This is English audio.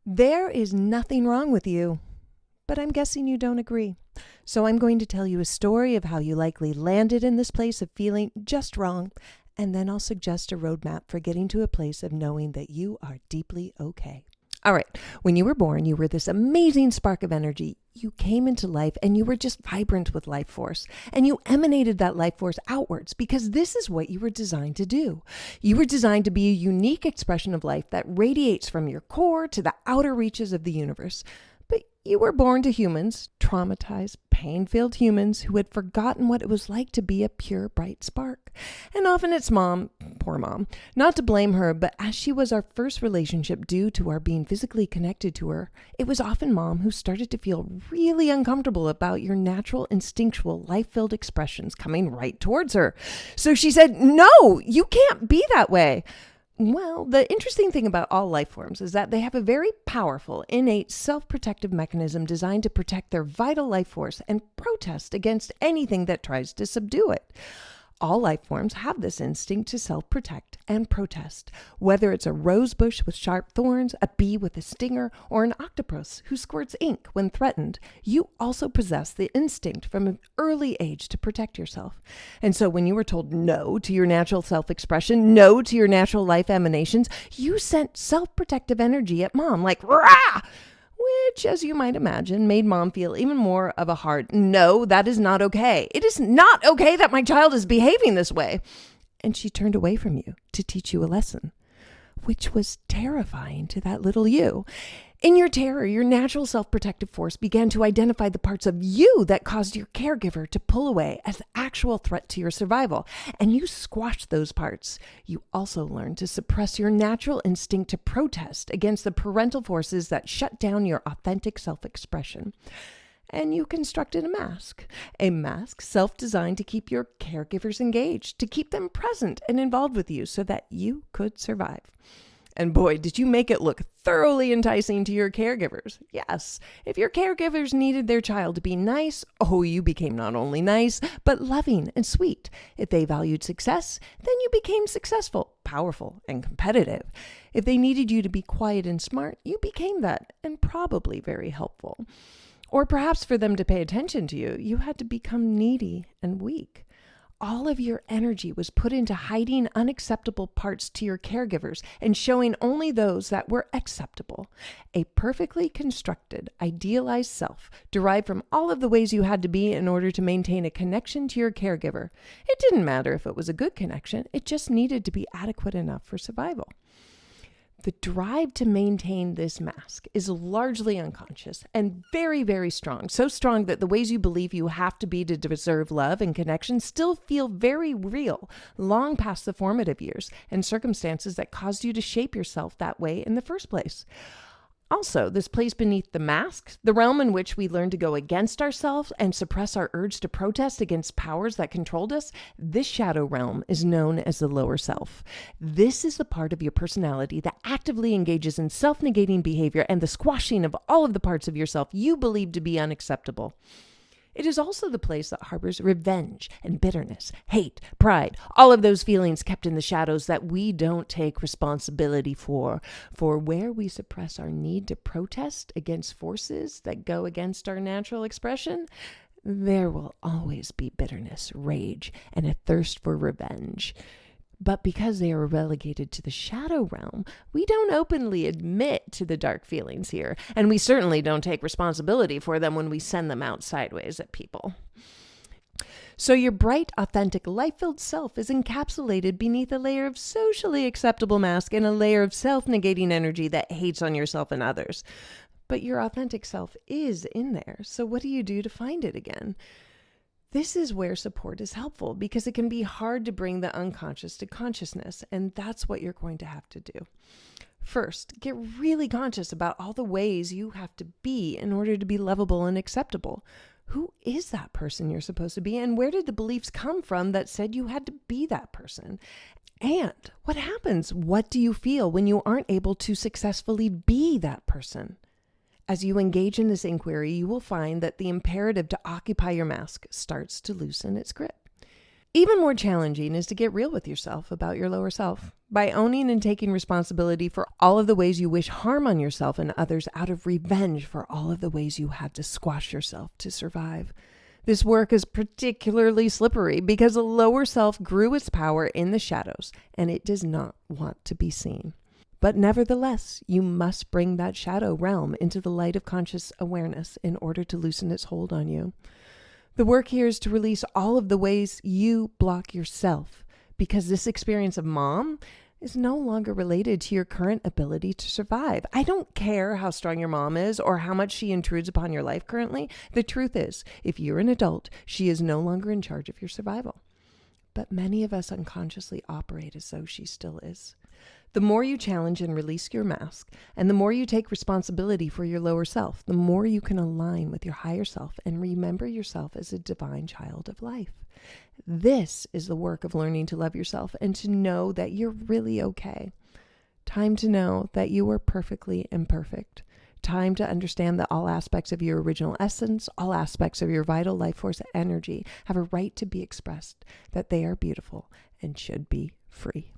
There is nothing wrong with you, but I'm guessing you don't agree. So I'm going to tell you a story of how you likely landed in this place of feeling just wrong, and then I'll suggest a roadmap for getting to a place of knowing that you are deeply okay. All right, when you were born, you were this amazing spark of energy. You came into life and you were just vibrant with life force, and you emanated that life force outwards because this is what you were designed to do. You were designed to be a unique expression of life that radiates from your core to the outer reaches of the universe. But you were born to humans, traumatized, pain-filled humans who had forgotten what it was like to be a pure, bright spark. And often it's mom, poor mom, not to blame her, but as she was our first relationship due to our being physically connected to her, it was often mom who started to feel really uncomfortable about your natural, instinctual, life-filled expressions coming right towards her. So she said, "No, you can't be that way." Well, the interesting thing about all life forms is that they have a very powerful, innate, self-protective mechanism designed to protect their vital life force and protest against anything that tries to subdue it. All life forms have this instinct to self-protect and protest, whether it's a rose bush with sharp thorns, a bee with a stinger, or an octopus who squirts ink when threatened. You also possess the instinct from an early age to protect yourself. And so when you were told no to your natural self-expression, no to your natural life emanations, you sent self-protective energy at mom like, "Rah!" Which, as you might imagine, made mom feel even more of a hard, "No, that is not okay. It is not okay that my child is behaving this way." And she turned away from you to teach you a lesson, which was terrifying to that little you. In your terror, your natural self-protective force began to identify the parts of you that caused your caregiver to pull away as the actual threat to your survival, and you squashed those parts. You also learned to suppress your natural instinct to protest against the parental forces that shut down your authentic self-expression. And you constructed a mask self-designed to keep your caregivers engaged, to keep them present and involved with you so that you could survive. And boy, did you make it look thoroughly enticing to your caregivers. Yes, if your caregivers needed their child to be nice, you became not only nice, but loving and sweet. If they valued success, then you became successful, powerful, and competitive. If they needed you to be quiet and smart, you became that, and probably very helpful. Or perhaps for them to pay attention to you, you had to become needy and weak. All of your energy was put into hiding unacceptable parts to your caregivers and showing only those that were acceptable. A perfectly constructed, idealized self derived from all of the ways you had to be in order to maintain a connection to your caregiver. It didn't matter if it was a good connection, it just needed to be adequate enough for survival. The drive to maintain this mask is largely unconscious and very, very strong. So strong that the ways you believe you have to be to deserve love and connection still feel very real, long past the formative years and circumstances that caused you to shape yourself that way in the first place. Also, this place beneath the mask, the realm in which we learn to go against ourselves and suppress our urge to protest against powers that controlled us, this shadow realm is known as the lower self. This is the part of your personality that actively engages in self-negating behavior and the squashing of all of the parts of yourself you believe to be unacceptable. It is also the place that harbors revenge and bitterness, hate, pride, all of those feelings kept in the shadows that we don't take responsibility for. For where we suppress our need to protest against forces that go against our natural expression, there will always be bitterness, rage, and a thirst for revenge. But because they are relegated to the shadow realm, we don't openly admit to the dark feelings here, and we certainly don't take responsibility for them when we send them out sideways at people. So your bright, authentic, life-filled self is encapsulated beneath a layer of socially acceptable mask and a layer of self-negating energy that hates on yourself and others. But your authentic self is in there, so what do you do to find it again? This is where support is helpful because it can be hard to bring the unconscious to consciousness, and that's what you're going to have to do. First, get really conscious about all the ways you have to be in order to be lovable and acceptable. Who is that person you're supposed to be, and where did the beliefs come from that said you had to be that person? And what happens? What do you feel when you aren't able to successfully be that person? As you engage in this inquiry, you will find that the imperative to occupy your mask starts to loosen its grip. Even more challenging is to get real with yourself about your lower self by owning and taking responsibility for all of the ways you wish harm on yourself and others out of revenge for all of the ways you had to squash yourself to survive. This work is particularly slippery because the lower self grew its power in the shadows and it does not want to be seen. But nevertheless, you must bring that shadow realm into the light of conscious awareness in order to loosen its hold on you. The work here is to release all of the ways you block yourself, because this experience of mom is no longer related to your current ability to survive. I don't care how strong your mom is or how much she intrudes upon your life currently. The truth is, if you're an adult, she is no longer in charge of your survival. But many of us unconsciously operate as though she still is. The more you challenge and release your mask, and the more you take responsibility for your lower self, the more you can align with your higher self and remember yourself as a divine child of life. This is the work of learning to love yourself and to know that you're really okay. Time to know that you are perfectly imperfect. Time to understand that all aspects of your original essence, all aspects of your vital life force energy have a right to be expressed, that they are beautiful and should be free.